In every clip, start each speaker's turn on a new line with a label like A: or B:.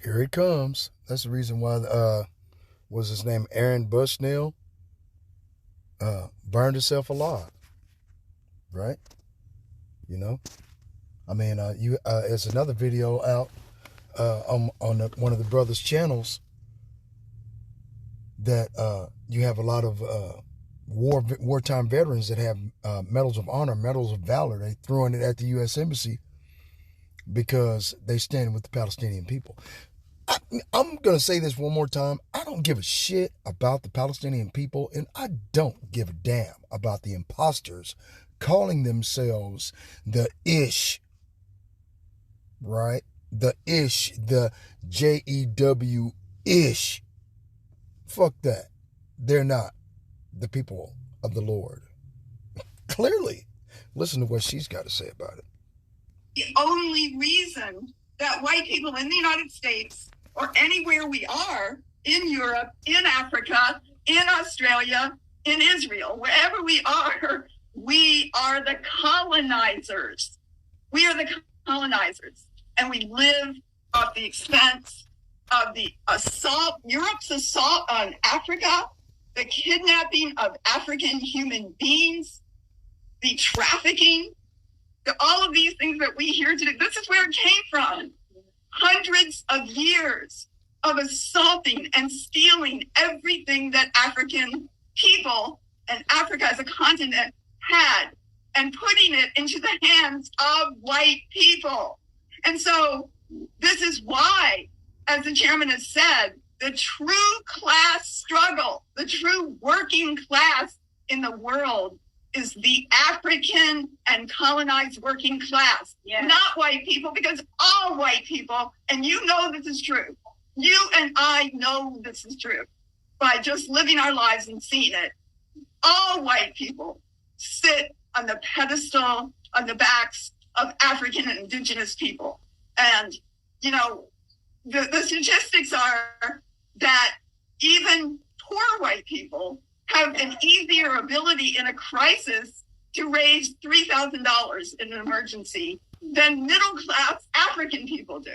A: Here it comes. That's the reason why, was his name Aaron Bushnell, burned himself alive, right? You know, I mean, it's another video out on one of the brothers' channels that you have a lot of wartime veterans that have medals of honor, medals of valor. They throwing it at the U.S. Embassy because they stand with the Palestinian people. I'm going to say this one more time. I don't give a shit about the Palestinian people, and I don't give a damn about the imposters calling themselves the ISH, right? The ISH, the JEW ISH. Fuck that. They're not the people of the Lord. Clearly. Listen to what she's got to say about it.
B: The only reason that white people in the United States or anywhere we are, in Europe, in Africa, in Australia, in Israel, wherever we are the colonizers. We are the colonizers. And we live off the expense of the assault, Europe's assault on Africa, the kidnapping of African human beings, the trafficking, all of these things that we hear today. This is where it came from. Hundreds of years of assaulting and stealing everything that African people and Africa as a continent had and putting it into the hands of white people. And so this is why, as the chairman has said, the true class struggle, the true working class in the world is the African and colonized working class, not white people, because all white people, and you know this is true. You and I know this is true by just living our lives and seeing it. All white people sit on the pedestal, on the backs of African and indigenous people. And, you know, the statistics are that even poor white people have an easier ability in a crisis to raise $3,000 in an emergency than middle-class African people do.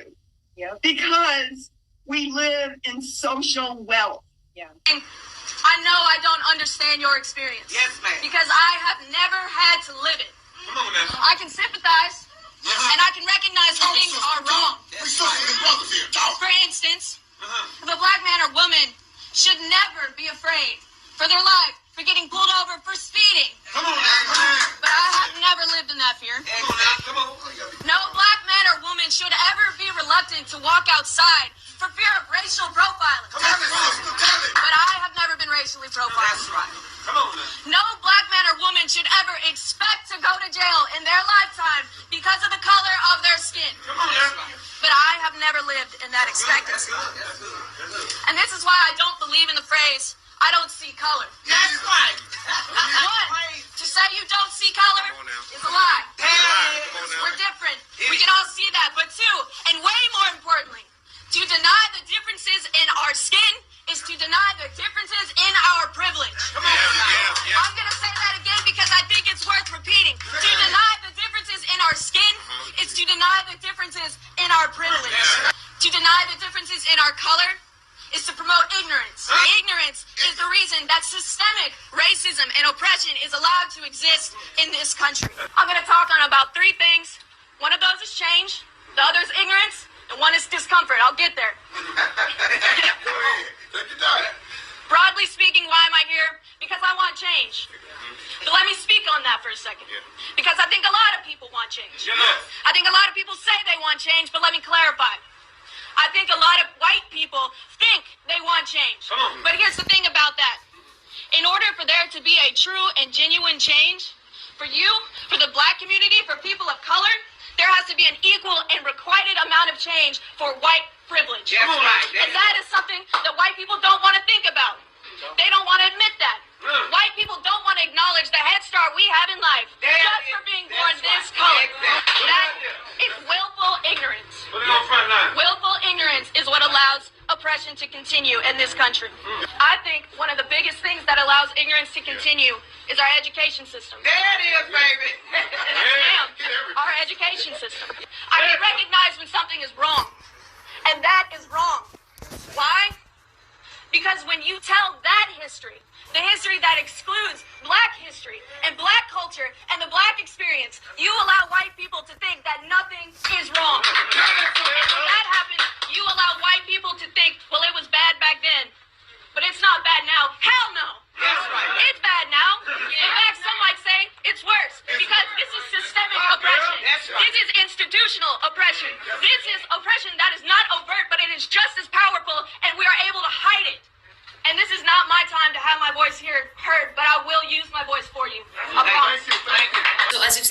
B: Because we live in social wealth.
C: I know I don't understand your experience.
D: Yes, ma'am.
C: Because I have never had to live it.
D: Come on now.
C: I can sympathize, and I can recognize when things are wrong. For instance, the black man or woman should never be afraid for their life, for getting pulled over for speeding.
D: Come on now.
C: But I have never lived in that fear.
D: Come on now. Come on.
C: No black man or woman should ever be reluctant to walk outside for fear of racial profiling.
D: Come on, sister.
C: But I have never been racially profiled.
D: That's right. Come on now.
C: No black man or woman should ever expect to go to jail in their lifetime because of the color of their skin.
D: Come on now.
C: But I have never lived in that expectancy. And this is why I don't believe in the phrase, I don't see color.
D: That's right.
C: One, to say you don't see color is a lie. We're different. We can all see that. But two, and way more importantly, to deny the differences in our skin is to deny the differences in our privilege.
D: Come on.
C: I'm going to say that again because I think it's worth repeating. To deny the differences in our skin is to deny the differences in our privilege. To deny the differences in our color is to promote ignorance. Ignorance is the reason that systemic racism and oppression is allowed to exist in this country. I'm going to talk on about three things. One of those is change, the other is ignorance, and one is discomfort. I'll get there. Broadly speaking, why am I here? Because I want change. But let me speak on that for a second. Because I think a lot of people want change. I think a lot of people say they want change, but let me clarify. I think a lot of white people think they want change. But here's the thing about that. In order for there to be a true and genuine change, for you, for the black community, for people of color, there has to be an equal and requited amount of change for white privilege. And that is something that white people don't want to think about. They don't want to admit that. White people don't want to acknowledge the head start we have in life just for being born this color. That is willful ignorance. Willful ignorance is what allows oppression to continue in this country. I think one of the biggest things that allows ignorance to continue is our education system.
D: There it is, baby.
C: Our education system. I can recognize when something is wrong. And And that is wrong. Why? Because when you tell that history, the history that excludes black history and black culture and the black experience, you allow white people to think that nothing is wrong. And when that happens, you allow white people to think, well, it was bad back then, but it's not bad now. Hell no. It's bad now. In fact, some might say it's worse because this is systemic oppression. This is institutional oppression. This is oppression that is not overt, but it is just as powerful, and we are